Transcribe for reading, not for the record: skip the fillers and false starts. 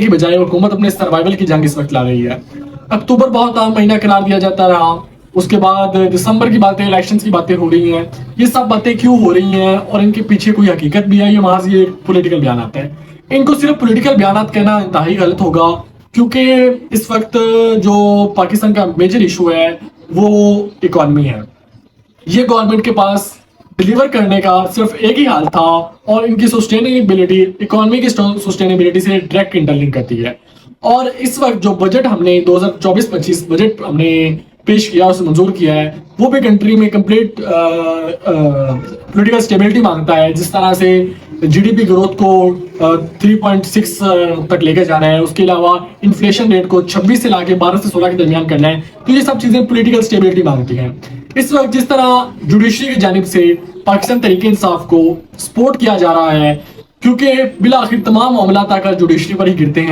की बजाय हुकूमत अपने सर्वाइवल की जंग इस वक्त ला रही है। अक्टूबर बहुत आम महीना करार दिया जाता रहा, उसके बाद दिसंबर की बातें, इलेक्शंस की बातें हो रही हैं। ये सब बातें क्यों हो रही हैं और इनके पीछे कोई हकीकत भी है, ये महज ये पॉलिटिकल बयानात है। इनको सिर्फ पॉलिटिकल बयानात कहना इंतहाई गलत होगा, क्योंकि इस वक्त जो पाकिस्तान का मेजर इशू है वो इकॉनमी है। ये गवर्नमेंट के पास डिलीवर करने का सिर्फ एक ही हाल था, और इनकी सस्टेनेबिलिटी इकोनॉमी की सस्टेनेबिलिटी से डायरेक्ट इंटरलिंक करती है। और इस वक्त जो बजट हमने 2024-25 बजट हमने पेश किया, उसे मंजूर किया है, वो भी कंट्री में कंप्लीट पॉलिटिकल स्टेबिलिटी मांगता है। जिस तरह से जीडीपी ग्रोथ को 3.6 तक लेके जाना है, उसके अलावा इन्फ्लेशन रेट को 26 से लाके 12 से 16 के दरमियान करना है, तो ये सब चीजें पॉलिटिकल स्टेबिलिटी मांगती हैं। इस वक्त जिस तरह जुडिशरी की जानिब से पाकिस्तान तहरीक इंसाफ को सपोर्ट किया जा रहा है, क्योंकि बिला आखिर तमाम मामला जुडिशरी पर ही गिरते हैं।